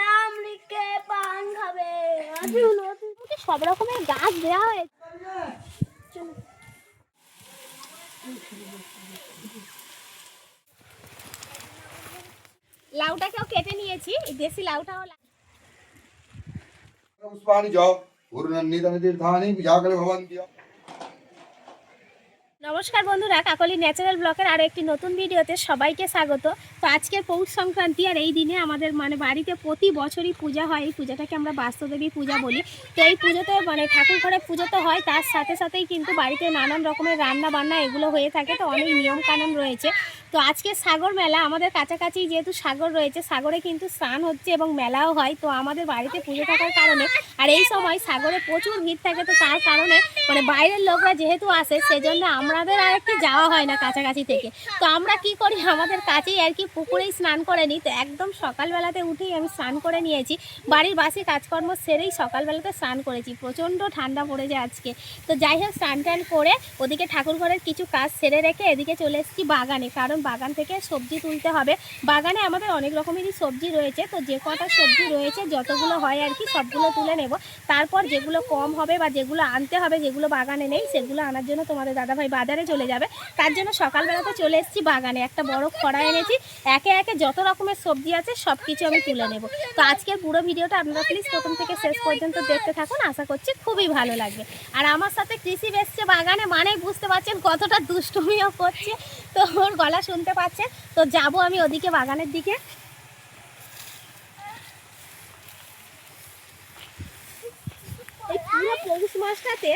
নাম লিখে পান খাবে। সব রকমের গাছ দেওয়া হয়েছে। লাউটাকেও কেটে নিয়েছি, দেশি লাউটাও। पुष्पाणि जाओ गुरुनन्दितं तीर्थानि विजागल भवन्ति। নমস্কার বন্ধুরা, কাকলি ন্যাচারাল ব্লকের আরও একটি নতুন ভিডিওতে সবাইকে স্বাগত। তো আজকে পৌষ সংক্রান্তি, আর এই দিনে আমাদের বাড়িতে প্রতি বছরই পূজা হয়। এই পূজাটাকে আমরা বাস্তুদেবী পূজা বলি। তো এই পুজোতে ঠাকুর ঘরে পুজো তো হয়, তার সাথে সাথেই কিন্তু বাড়িতে নানান রকমের রান্না বান্না এগুলো হয়ে থাকে। তো অনেক নিয়মকানুন রয়েছে। তো আজকে সাগর মেলা, আমাদের কাছাকাছি যেহেতু সাগর রয়েছে, সাগরে কিন্তু স্নান হচ্ছে এবং মেলাও হয়। তো আমাদের বাড়িতে পুজো থাকার কারণে আর এই সময় সাগরে প্রচুর ভিড় থাকে। তো তার কারণে বাইরের লোকরা যেহেতু আসে, সেজন্য আমাদের আর একটু যাওয়া হয় না কাছাকাছি থেকে। তো আমরা কি করি, আমাদের কাছেই আর কি পুকুরেই স্নান করে নিই। তো একদম সকালবেলাতে উঠেই আমি স্নান করে নিয়েছি। বাড়ির বাসি কাজকর্ম সেরেই সকালবেলাতে স্নান করেছি। প্রচণ্ড ঠান্ডা পড়েছে আজকে। তো যাই হোক, স্নান টান করে ওদিকে ঠাকুর ঘরের কিছু কাজ সেরে রেখে এদিকে চলে এসেছি বাগানে, কারণ বাগান থেকে সবজি তুলতে হবে। বাগানে আমাদের অনেক রকমেরই সবজি রয়েছে। তো যে কটা সবজি রয়েছে, যতগুলো হয় আর কি সবগুলো তুলে নেব। তারপর যেগুলো কম হবে বা যেগুলো আনতে হবে, যেগুলো বাগানে নেই, সেগুলো আনার জন্য তোমাদের দাদাভাই বাজারে চলে যাবে। তার জন্য সকালবেলাতে চলে এসেছি বাগানে। একটা বড় খড়া এনেছি, একে একে যত রকমের সবজি আছে সব কিছু আমি তুলে নেব। তো আজকের পুরো ভিডিওটা আপনারা প্লিজ প্রথম থেকে শেষ পর্যন্ত দেখতে থাকুন, আশা করছি খুবই ভালো লাগবে। আর আমার সাথে কৃষি এসছে বাগানে, মানেই বুঝতে পারছেন কতটা দুষ্টুমিও করছে। তো ওর গলা শুনতে পাচ্ছেন। তো যাব আমি ওদিকে বাগানের দিকে। এই পুরো পৌষ মাসটাতে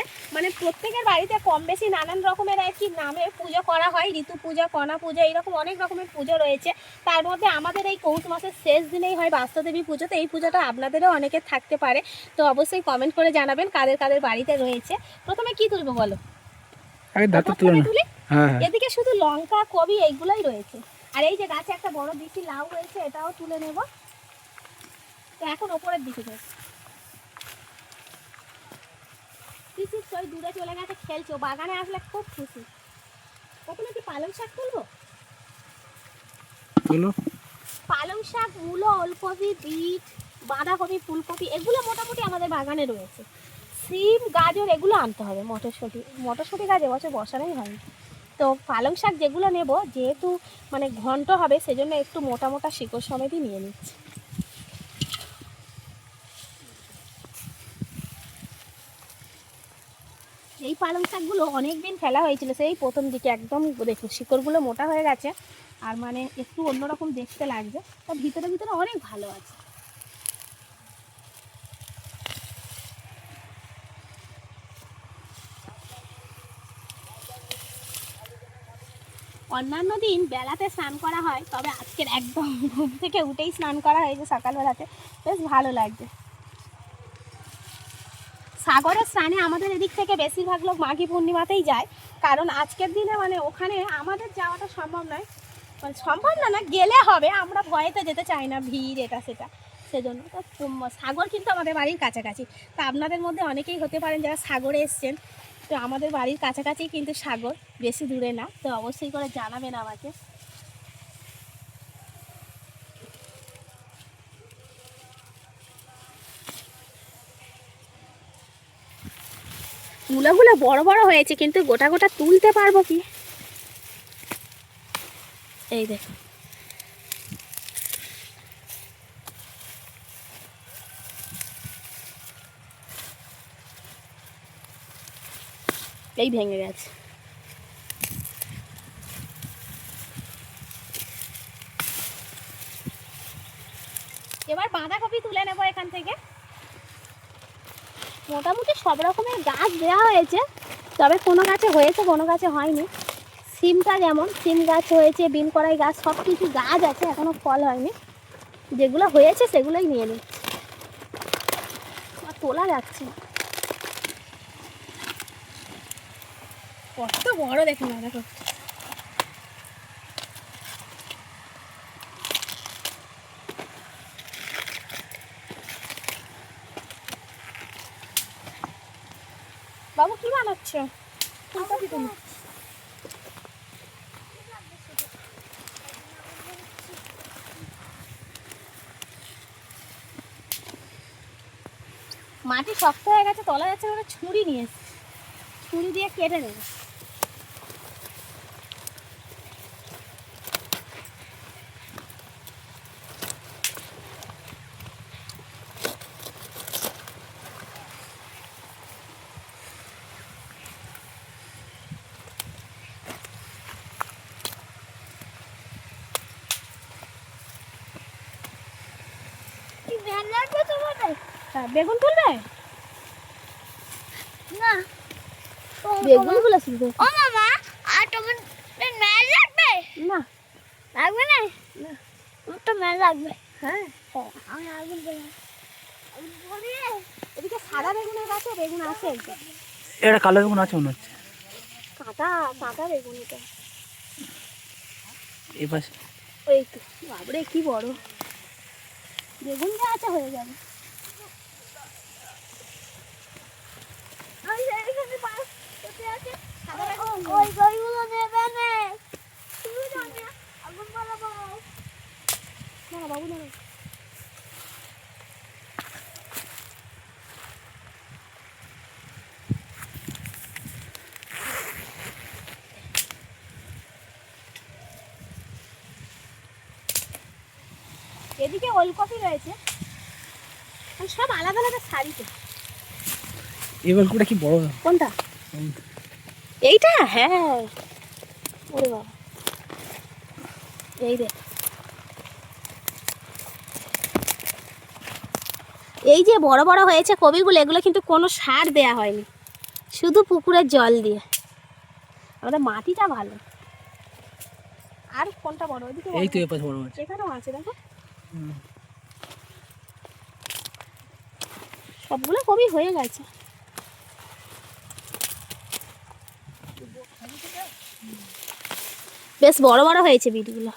প্রত্যেকের বাড়িতে কম বেশি নানান রকমের আর কি নামে পুজো করা হয়। ঋতু পূজা, কণা পূজা, এরকম অনেক রকমের পুজো রয়েছে। তার মধ্যে আমাদের এই পৌষ মাসের শেষ দিনেই হয় বাস্তুদেবী পুজো। তো এই পুজোটা আপনাদেরও অনেকের থাকতে পারে। তো অবশ্যই কমেন্ট করে জানাবেন কাদের কাদের বাড়িতে রয়েছে। প্রথমে কি তুলবো বলো? তুলি। এদিকে শুধু লঙ্কা, কবি এইগুলোই রয়েছে। আর এই যে গাছে একটা বড় দিশি লাউ হয়েছে, এটাও তুলে নেব। তো এখন ওপরের দিকে যাই। দূরে চলে গেছে, খেলছো। বাগানে আসলে খুব খুশি। প্রথমে কি পালং শাক তুলবো? পালং শাক, মূলো, ওলকপি, বিট, বাঁধাকপি, ফুলকপি এগুলো মোটামুটি আমাদের বাগানে রয়েছে। সিম, গাজর এগুলো আনতে হবে। মটরশুঁটি গাছ এবছর বসানোই হয়নি। তো পালং শাক যেগুলো নেব, যেহেতু ঘন্ট হবে, সেজন্য একটু মোটা মোটা শিকড় সমেতই নিয়ে নিচ্ছি। এই পালং শাকগুলো অনেক দিন ফেলা হয়েছিল, সেই প্রথম দিকে। একদম দেখুন শিকড়গুলো মোটা হয়ে গেছে, আর একটু অন্যরকম দেখতে লাগছে। তা ভিতরে ভিতরে অনেক ভালো আছে। অন্যান্য দিন বেলাতে স্নান করা হয়, তবে আজকের একদম ঘুম থেকে উঠেই স্নান করা হয়েছে সকালবেলাতে। বেশ ভালো লাগছে। সাগরের স্নানে আমাদের এদিক থেকে বেশিরভাগ লোক মাঘী পূর্ণিমাতেই যায়, কারণ আজকের দিনে ওখানে আমাদের যাওয়াটা সম্ভব নয়। সম্ভব না গেলে হবে, আমরা ভয়েতে যেতে চাই না, ভিড় এটা সেটা, সেজন্য। তো সাগর কিন্তু আমাদের বাড়ির কাছাকাছি। তা আপনাদের মধ্যে অনেকেই হতে পারেন যারা সাগরে এসছেন। তো আমাদের বাড়ির কাছাকাছি কিন্তু সাগর, বেশি দূরে না। তো অবশ্যই করে জানাবেন আমাকে। মূলাগুলো বড় বড় হয়েছে, কিন্তু গোটা গোটা তুলতে পারবো কি? এই দেখো, এই ভেঙে গেছে। এবার বাঁধাকপি তুলে নেবো এখান থেকে। মোটামুটি সব রকমের গাছ দেওয়া হয়েছে, তবে কোনো গাছে হয়েছে, কোনো গাছে হয়নি। সিমটা যেমন, সিম গাছ হয়েছে, বিন কড়াই গাছ, সব কিছু গাছ আছে, এখনো ফল হয়নি। যেগুলো হয়েছে সেগুলোই নিয়ে নিই। তোলা যাচ্ছে কত বড়, দেখুন না, দেখো। বাবু কি বানাচ্ছ? ফুলকপি তুমি? মাটি শক্ত হয়ে গেছে, তলা যাচ্ছে, ওটা ছুরি নিয়ে এসছি, ছুরি দিয়ে কেটে নেব। বেগুন তুলবে না? বেগুন গুলো শুধু ও মামা, আর তোমার মেল লাগবে না? লাগবে না? আমার তো মেল লাগবে। হ্যাঁ, আমি আগুন দেবো। এদিকে সাদা বেগুনের গাছে বেগুন আছে, এটা কালো বেগুন আছে মনে হচ্ছে। কাঁটা কাঁটা বেগুন এটা। এই পাশে ওই তো, বাবরে কি বড় বেগুন, যা আছে হয়ে যাবে। ওই গইগুলো নেবে না, তুমি দাও না, আগুন জ্বালাবো না বাবু, না এদিকে ওলকপি রয়েছে, সব আলাদা আলাদা সারিতে। এই গল্পটা কি বড়? কোনটা? এইটা? হ্যাঁ, ওরে বাবা, এই রে, এই যে বড় বড় হয়েছে কবিগুলো, এগুলো কিন্তু কোনো সার দেয়া হয়নি, শুধু পুকুরের জল দিয়ে। আমাদের মাটিটা ভালো। আর কোনটা বড়? ওইদিকে এই তো এই পাশে বড় আছে। এখানেও আছে, দেখো সবগুলো কবি হয়ে গেছে। বেশ বড় বড় হয়েছে বিটগুলো।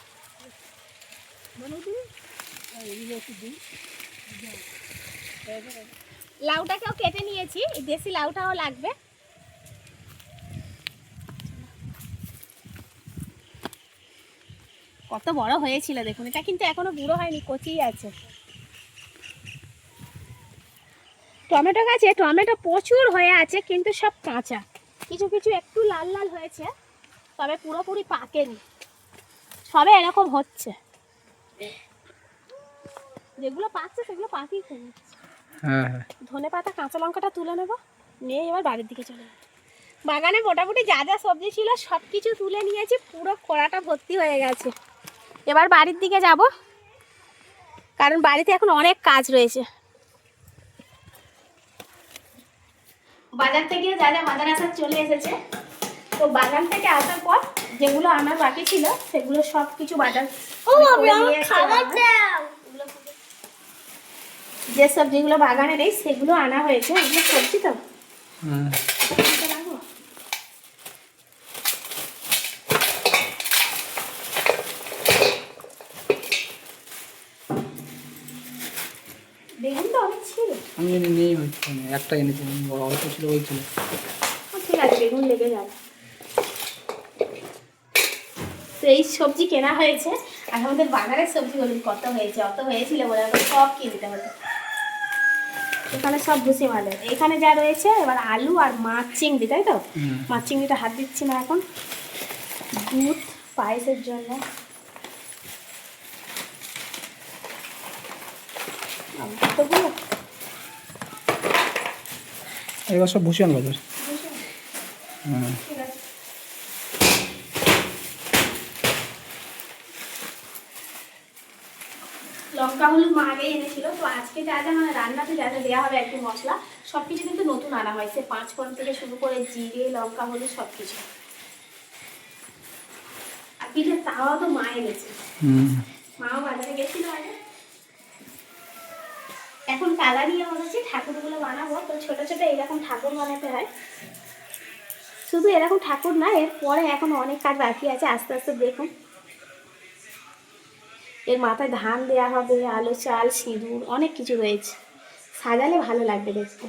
লাউটাকেও কেটে নিয়েছি, এই দেশি লাউটাও লাগবে। কত বড় হয়েছিল দেখুন, এটা কিন্তু এখনো বুড়ো হয়নি, কচিই আছে। টমেটো গাছে টমেটো প্রচুর হয়ে আছে, কিন্তু সব কাঁচা, কিছু কিছু একটু লাল লাল হয়েছে, তবে পুরোপুরি পাকেনি, সবে এরকম হচ্ছে। যেগুলো পাকছে সেগুলো পাকিয়ে খেয়ে। হ্যাঁ হ্যাঁ, ধনে পাতা কাঁচা লঙ্কাটা তুলে নেবো, নিয়ে এবার বাড়ির দিকে চলে যাবো। বাগানে মোটামুটি যা যা সবজি ছিল সব কিছু তুলে নিয়েছি, পুরো কড়াটা ভর্তি হয়ে গেছে। এবার বাড়ির দিকে যাব, কারণ বাড়িতে এখন অনেক কাজ রয়েছে। বাজার থেকে যা যা বাজার আসার চলে এসেছে, তো বাগান থেকে আসার পর যেগুলো আমার বাকি ছিল সেগুলো সব কিছু বাজার যে সবজিগুলো বাগানে নেই সেগুলো আনা হয়েছে। এগুলো সবজি তো বেগুন তো অনেক ছিল, আমি জানি নেই হচ্ছে, একটা এনেছি, বড় অল্প ছিল, ওই ছিল। ঠিক আছে, বেগুন লেগে যাবে। তো এই সবজি কেনা হয়েছে, আর আমাদের বাগানের সবজিগুলো কত হয়েছে, অত হয়েছিল বলে আমাকে সব কিনতে হতো। এখানে সব ভুসি মালের, এখানে যা রয়েছে এবার আলু আর মাছ চিংড়ি, তাই তো? মাছ চিংড়িটা হাত দিচ্ছি না এখন। দুধ পায়েসের জন্য, এবার সব ভুষিয়ান বাজার। হ্যাঁ, ঠিক আছে। লঙ্কা হলুদ মা আগেই এনেছিল, তো আজকে যা যা মানে রান্নাতে যা যা দেওয়া হবে একটু মশলা সব কিছু কিন্তু নতুন আনা হয়েছে, 5 ফোড়ন থেকে শুরু করে জিরে লঙ্কা হলুদ সব কিছু। আর পিঠের তাওয়াও তো মা এনেছে, মাও বাজারে গেছিল আগে। এখন কালা নিয়ে বসেছি, ঠাকুরগুলো বানাবো। তো ছোট ছোট এরকম ঠাকুর বানাতে হয়, শুধু এরকম ঠাকুর না, এরপরে এখন অনেক কাজ বাকি আছে, আস্তে আস্তে দেখুন। এর মাথায় ধান দেওয়া হবে, আলো চাল সিঁদুর অনেক কিছু রয়েছে, সাজালে ভালো লাগবে দেখতে।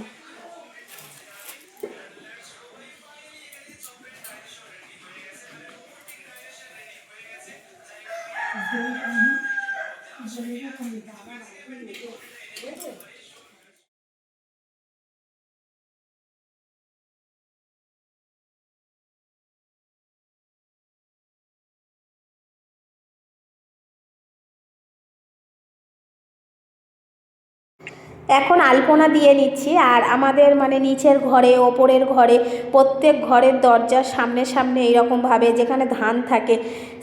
এখন আলপনা দিয়ে নিচ্ছি। আর আমাদের মানে নিচের ঘরে, ওপরের ঘরে, প্রত্যেক ঘরের দরজার সামনে সামনে এইরকমভাবে যেখানে ধান থাকে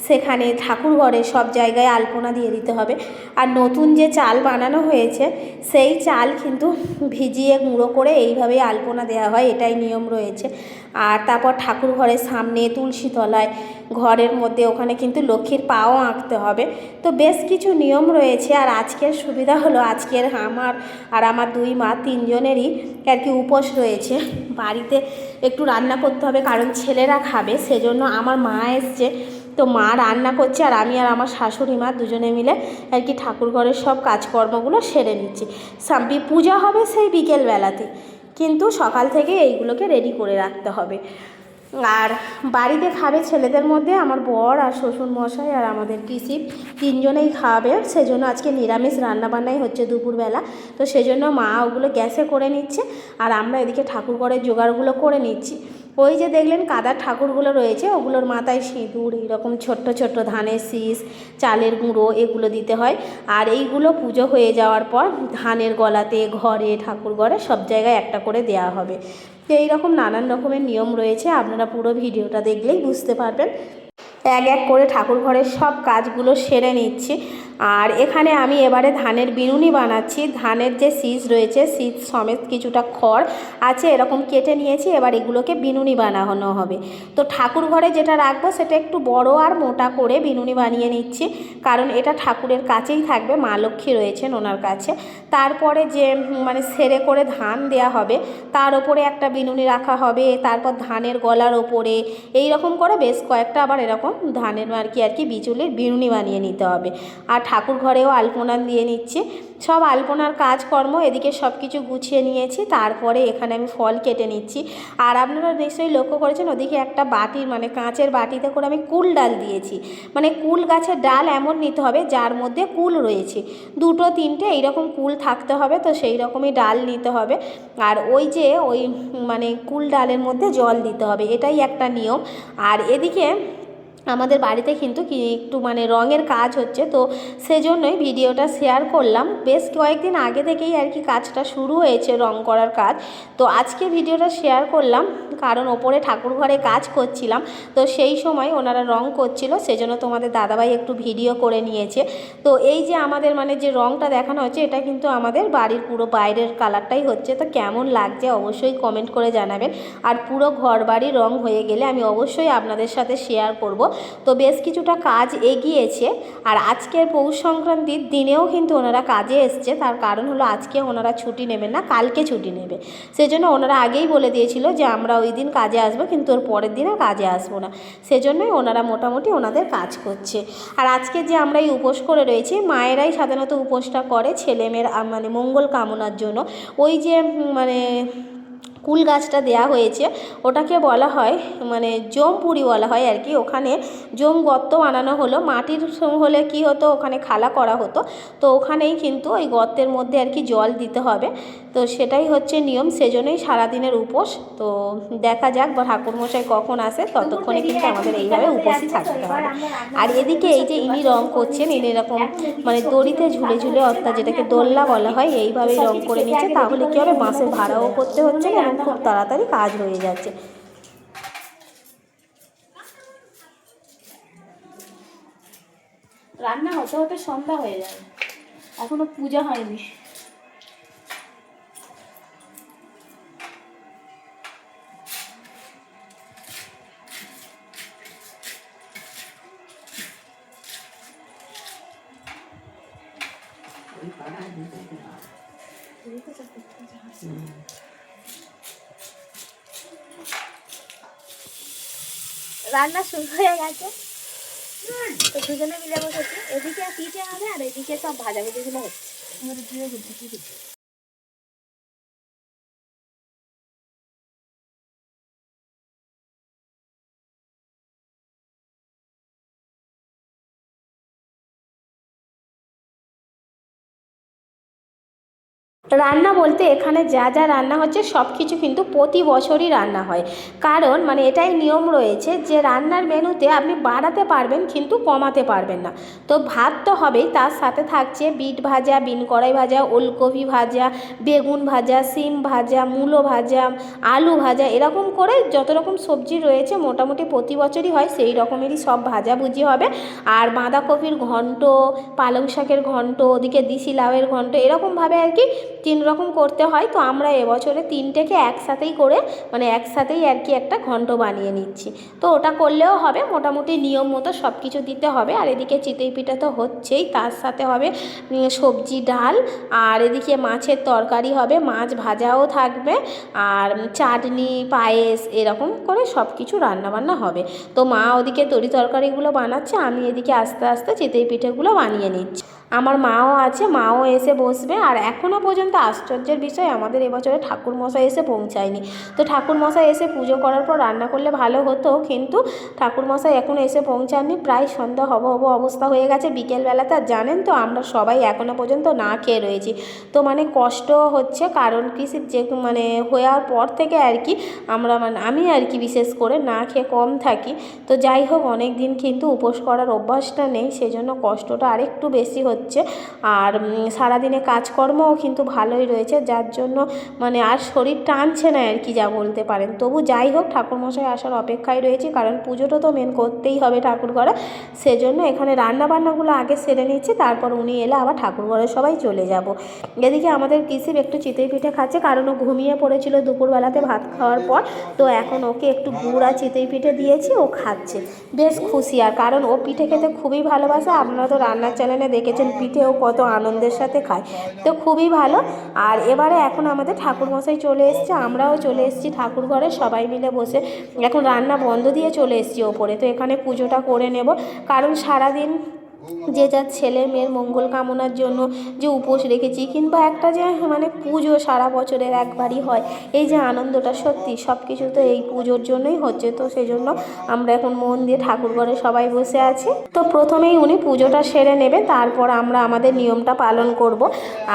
সেখানে, ঠাকুর ঘরে, সব জায়গায় আলপনা দিয়ে দিতে হবে। আর নতুন যে চাল বানানো হয়েছে সেই চাল কিন্তু ভিজিয়ে গুঁড়ো করে এইভাবেই আলপনা দেওয়া হয়, এটাই নিয়ম রয়েছে। আর তারপর ঠাকুর ঘরের সামনে, তুলসী তলায়, ঘরের মধ্যে, ওখানে কিন্তু লক্ষ্মীর পাও আঁকতে হবে। তো বেশ কিছু নিয়ম রয়েছে। আর আজকের সুবিধা হলো আজকের আমার আর আমার দুই মা তিনজনেরই আর কি উপোস রয়েছে। বাড়িতে একটু রান্না করতে হবে কারণ ছেলেরা খাবে, সেজন্য আমার মা এসছে, তো মা রান্না করছে আর আমি আর আমার শাশুড়ি মা দুজনে মিলে আর কি ঠাকুর ঘরের সব কাজকর্মগুলো সেরে নিচ্ছি। পূজা হবে সেই বিকেলবেলাতে, কিন্তু সকাল থেকে এইগুলোকে রেডি করে রাখতে হবে। আর বাড়িতে খাবে ছেলেদের মধ্যে আমার বর আর শ্বশুর মশাই আর আমাদের পিসি, তিনজনেই খাবে। সেজন্য আজকে নিরামিষ রান্নাবান্নাই হচ্ছে দুপুরবেলা। তো সেজন্য মা ওগুলো গ্যাসে করে নিচ্ছে আর আমরা এদিকে ঠাকুর ঘরের জোগাড়গুলো করে নিচ্ছি। ওই যে দেখলেন কাদার ঠাকুরগুলো রয়েছে, ওগুলোর মাথায় সিঁদুর, এইরকম ছোট্ট ছোট্ট ধানের শীষ, চালের গুঁড়ো এগুলো দিতে হয়। আর এইগুলো পুজো হয়ে যাওয়ার পর ধানের গলাতে, ঘরে, ঠাকুর ঘরে সব জায়গায় একটা করে দেওয়া হবে। তো এইরকম নানান রকমের নিয়ম রয়েছে, আপনারা পুরো ভিডিওটা দেখলেই বুঝতে পারবেন। এক এক করে ঠাকুর ঘরের সব কাজগুলো সেরে নিচ্ছি। আর এখানে আমি এবারে ধানের বিনুনি বানাচ্ছি। ধানের যে শীষ রয়েছে, শীষ সমেত কিছুটা খড় আছে এরকম কেটে নিয়েছি, এবার এগুলোকে বিনুনি বানানো হবে। তো ঠাকুর ঘরে যেটা রাখবো সেটা একটু বড় আর মোটা করে বিনুনি বানিয়ে নিচ্ছি, কারণ এটা ঠাকুরের কাছেই থাকবে, মা লক্ষ্মী রয়েছেন ওনার কাছে। তারপরে যে মানে সেরে করে ধান দেয়া হবে তার ওপরে একটা বিনুনি রাখা হবে, তারপর ধানের গলার ওপরে, এই রকম করে বেশ কয়েকটা আবার এরকম ধানের আর কি বিচুলির বিনুনি বানিয়ে নিতে হবে। আর ঠাকুর ঘরেও আলপনা দিয়ে নিচ্ছি। সব আলপনার কাজকর্ম এদিকে সব কিছু গুছিয়ে নিয়েছি, তারপরে এখানে আমি ফল কেটে নিচ্ছি। আর আপনারা নিশ্চয়ই লক্ষ্য করেছেন ওদিকে একটা বাটির মানে কাঁচের বাটিতে করে আমি কুল ডাল দিয়েছি। মানে কুল গাছের ডাল এমন নিতে হবে যার মধ্যে কুল রয়েছে, দুটো তিনটে এইরকম কুল থাকতে হবে, তো সেই রকমই ডাল নিতে হবে। আর ওই যে ওই মানে কুল ডালের মধ্যে জল দিতে হবে, এটাই একটা নিয়ম। আর এদিকে আমাদের বাড়িতে কিন্তু কি একটু মানে রঙের কাজ হচ্ছে, তো সেজন্যই ভিডিওটা শেয়ার করলাম। বেশ কয়েকদিন আগে থেকেই আর কি কাজটা শুরু হয়েছে, রং করার কাজ। তো আজকে ভিডিওটা শেয়ার করলাম কারণ ওপরে ঠাকুর ঘরে কাজ করছিলাম, তো সেই সময় ওনারা রং করছিল, সেজন্য তোমাদের দাদাভাই একটু ভিডিও করে নিয়েছে। তো এই যে আমাদের মানে যে রংটা দেখানো হচ্ছে এটা কিন্তু আমাদের বাড়ির পুরো বাইরের কালারটাই হচ্ছে। তো কেমন লাগছে অবশ্যই কমেন্ট করে জানাবেন। আর পুরো ঘর বাড়ি রং হয়ে গেলে আমি অবশ্যই আপনাদের সাথে শেয়ার করব। তো বেশ কিছুটা কাজ এগিয়েছে। আর আজকের পৌষ সংক্রান্তির দিনেও কিন্তু ওনারা কাজে এসছে, তার কারণ হলো আজকে ওনারা ছুটি নেবেন না, কালকে ছুটি নেবে। সেজন্য ওনারা আগেই বলে দিয়েছিল যে আমরা ওই দিন কাজে আসবো, কিন্তু ওর পরের দিন আর কাজে আসবো না। সেজন্যই ওনারা মোটামুটি ওনাদের কাজ করছে। আর আজকে যে আমরা এই উপোস করে রয়েছি, মায়েরাই সাধারণত উপোসটা করে ছেলেমেয়ের মানে মঙ্গল কামনার জন্য। ওই যে মানে কুল গাছটা দেয়া হয়েছে ওটাকে বলা হয় মানে জমপুরি বলা হয় আর কি। ওখানে জম গর্ত বানানো হলো, মাটির হলে কি হতো ওখানে খালা করা হতো, তো ওখানেই কিন্তু ওই গর্তের মধ্যে আর কি জল দিতে হবে। তো সেটাই হচ্ছে নিয়ম, সেজন্যই সারাদিনের উপোস। তো দেখা যাক বা ঠাকুরমশাই কখন আসে, ততক্ষণে কিন্তু আমাদের এইভাবে উপোসই থাকতে হবে। আর এদিকে এই যে ইনি রং করছেন, ইনি এরকম মানে দড়িতে ঝুলে ঝুলে, অর্থাৎ যেটাকে দোলনা বলা হয়, এইভাবেই রং করে নিচ্ছে। তাহলে কী হবে, বাঁশের ভাড়াও করতে হচ্ছে না এবং খুব তাড়াতাড়ি কাজ হয়ে যাচ্ছে। রান্না হতে হতে সন্ধ্যা হয়ে যাবে, এখনো পূজা হয়নি। রান্না শুরু হয়ে গেছে, তো দুজনে মিলে বসেছি। এদিকে পিঠে হবে আর এদিকে সব ভাজাভুজিগুলো হচ্ছে। রান্না বলতে এখানে যা যা রান্না হচ্ছে সব কিছু কিন্তু প্রতি বছরই রান্না হয়, কারণ মানে এটাই নিয়ম রয়েছে যে রান্নার মেনুতে আপনি বাড়াতে পারবেন কিন্তু কমাতে পারবেন না। তো ভাত তো হবেই, তার সাথে থাকছে বিট ভাজা, বিন কড়াই ভাজা, ওলকপি ভাজা, বেগুন ভাজা, সিম ভাজা, মূলো ভাজা, আলু ভাজা, এরকম করে যত রকম সবজি রয়েছে মোটামুটি প্রতি বছরই হয় সেই রকমেরই সব ভাজাভুজি হবে। আর বাঁধাকপির ঘন্ট, পালং শাকের ঘন্ট, ওদিকে দিশি লাউয়ের ঘন্ট, এরকমভাবে আর কি 3 রকম করতে হয়। তো আমরা এবছরে 3টেকে একসাথেই করে মানে একসাথেই আর কি একটা ঘন্ট বানিয়ে নিচ্ছি। তো ওটা করলেও হবে, মোটামুটি নিয়ম মতো সব কিছু দিতে হবে। আর এদিকে চিতই পিঠা তো হচ্ছেই, তার সাথে হবে সবজি ডাল, আর এদিকে মাছের তরকারি হবে, মাছ ভাজাও থাকবে, আর চাটনি, পায়েস, এরকম করে সব কিছু রান্নাবান্না হবে। তো মা ওদিকে তরি তরকারিগুলো বানাচ্ছে, আমি এদিকে আস্তে আস্তে চিতই পিঠেগুলো বানিয়ে নিচ্ছি। আমার মাও আছে, মাও এসে বসবে। আর এখনও পর্যন্ত আশ্চর্যের বিষয়, আমাদের এবছরে ঠাকুরমশাই এসে পৌঁছায়নি। তো ঠাকুরমশাই এসে পুজো করার পর রান্না করলে ভালো হতো, কিন্তু ঠাকুরমশাই এখনও এসে পৌঁছাননি। প্রায় সন্ধ্যা হব হব অবস্থা হয়ে গেছে বিকেলবেলাতে। আর জানেন তো আমরা সবাই এখনও পর্যন্ত না খেয়ে রয়েছি। তো মানে কষ্ট হচ্ছে, কারণ কৃষির যে মানে হওয়ার পর থেকে আর কি আমরা মানে আমি আর কি বিশেষ করে না খেয়ে কম থাকি। তো যাই হোক, অনেক দিন কিন্তু উপোস করার অভ্যাসটা নেই, সেজন্য কষ্টটা আরেকটু বেশি হচ্ছে। আর সারাদিনে কাজকর্মও কিন্তু ভালোই রয়েছে, যার জন্য মানে আর শরীর টানছে না আর কি, যা বলতে পারেন। তবু যাই হোক, ঠাকুরমশাই আসার অপেক্ষায় রয়েছি, কারণ পুজোটা তো মেন করতেই হবে ঠাকুর ঘরে। সেজন্য এখানে রান্নাবান্নাগুলো আগে সেরে নিচ্ছি, তারপর উনি এলে আবার ঠাকুর ঘরে সবাই চলে যাব। এদিকে আমাদের কৃষি একটু চিতই পিঠে খাচ্ছে, কারণ ও ঘুমিয়ে পড়েছিল দুপুরবেলাতে ভাত খাওয়ার পর। তো এখন ওকে একটু গুড় আর চিতই পিঠে দিয়েছি, ও খাচ্ছে, বেশ খুশি। আর কারণ ও পিঠে খেতে খুবই ভালোবাসে, আপনারা তো রান্নার চ্যানেলে দেখেছেন পিঠেও কত আনন্দের সাথে খায়, তো খুবই ভালো। আর এবারে এখন আমাদের ঠাকুরমশাই চলে এসছে, আমরাও চলে এসেছি ঠাকুর ঘরে, সবাই মিলে বসে এখন রান্না বন্ধ দিয়ে চলে এসেছি ওপরে। তো এখানে পুজোটা করে নেব, কারণ সারাদিন যে যার ছেলে মেয়ের মঙ্গল কামনার জন্য যে উপোস রেখেছি, কিংবা একটা যে মানে পুজো সারা বছরের একবারই হয়, এই যে আনন্দটা, সত্যি সব কিছু তো এই পুজোর জন্যই হচ্ছে। তো সেই জন্য আমরা এখন মন দিয়ে ঠাকুর ঘরে সবাই বসে আছি। তো প্রথমেই উনি পুজোটা সেরে নেবে, তারপর আমরা আমাদের নিয়মটা পালন করব।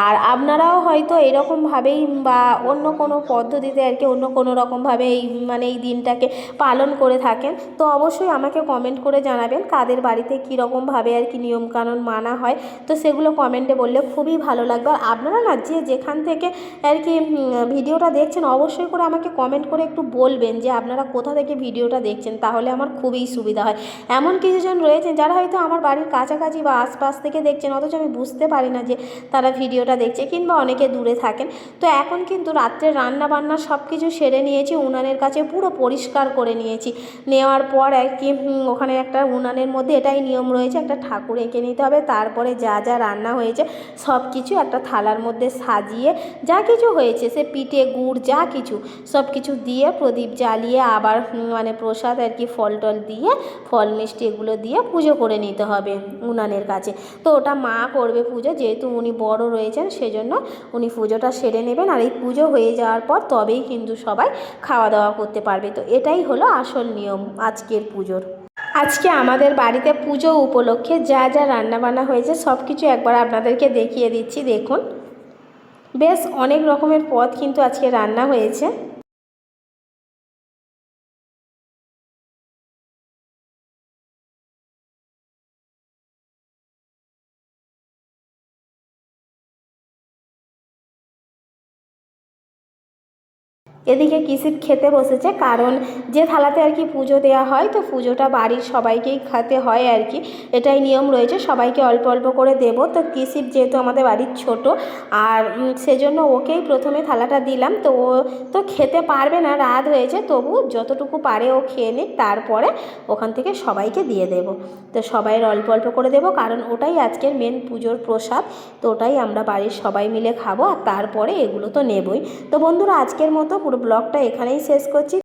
আর আপনারাও হয়তো এরকমভাবেই বা অন্য কোনো পদ্ধতিতে আর কি অন্য কোনো রকমভাবে এই মানে এই দিনটাকে পালন করে থাকেন। তো অবশ্যই আমাকে কমেন্ট করে জানাবেন কাদের বাড়িতে কীরকমভাবে আর কি নিয়মকানুন মানা হয়। তো সেগুলো কমেন্টে বললে খুবই ভালো লাগবে। আর আপনারা না যে যেখান থেকে আর কি ভিডিওটা দেখছেন, অবশ্যই করে আমাকে কমেন্ট করে একটু বলবেন যে আপনারা কোথা থেকে ভিডিওটা দেখছেন, তাহলে আমার খুবই সুবিধা হয়। এমন কিছুজন রয়েছেন যারা হয়তো আমার বাড়ির কাছাকাছি বা আশপাশ থেকে দেখছেন, অথচ আমি বুঝতে পারি না যে তারা ভিডিওটা দেখছে, কিংবা অনেকে দূরে থাকেন। তো এখন কিন্তু রাত্রে রান্না বান্না সব কিছু সেরে নিয়েছি, উনানের কাছে পুরো পরিষ্কার করে নিয়েছি। নেওয়ার পর আর কি ওখানে একটা উনানের মধ্যে এটাই নিয়ম রয়েছে, একটা ঠাকুর এঁকে নিতে হবে। তারপরে যা যা রান্না হয়েছে সব কিছু একটা থালার মধ্যে সাজিয়ে, যা কিছু হয়েছে সে পিঠে গুড় যা কিছু সব কিছু দিয়ে প্রদীপ জ্বালিয়ে আবার মানে প্রসাদ আর কি ফল টল দিয়ে, ফল মিষ্টি এগুলো দিয়ে পুজো করে নিতে হবে উনানের কাছে। তো ওটা মা করবে পুজো, যেহেতু উনি বড় রয়েছেন সেজন্য উনি পুজোটা সেরে নেবেন। আর এই পুজো হয়ে যাওয়ার পর তবেই কিন্তু সবাই খাওয়া দাওয়া করতে পারবে। তো এটাই হলো আসল নিয়ম আজকের পুজোর। আজকে আমাদের বাড়িতে পুজো উপলক্ষে যা যা রান্নাবান্না হয়েছে সব কিছু একবার আপনাদেরকে দেখিয়ে দিচ্ছি। দেখুন, বেশ অনেক রকমের পদ কিন্তু আজকে রান্না হয়েছে। এদিকে কিসিপ খেতে বসেছে, কারণ যে থালাতে আর কি পুজো দেওয়া হয়, তো পুজোটা বাড়ির সবাইকেই খেতে হয় আর কি, এটাই নিয়ম রয়েছে, সবাইকে অল্প অল্প করে দেব। তো কিসিপ যেহেতু আমাদের বাড়ির ছোট, আর সেজন্য ওকেই প্রথমে থালাটা দিলাম। তো ও তো খেতে পারবে না, রাত হয়েছে, তবু যতটুকু পারে ও খেয়ে নিক, তারপরে ওখান থেকে সবাইকে দিয়ে দেব। তো সবাইয়ের অল্প অল্প করে দেব, কারণ ওটাই আজকের মেন পুজোর প্রসাদ। তো ওটাই আমরা বাড়ির সবাই মিলে খাবো, আর তারপরে এগুলো তো নেবই। তো বন্ধুরা, আজকের মতো পুরো ব্লগটা এখানেই শেষ করছি।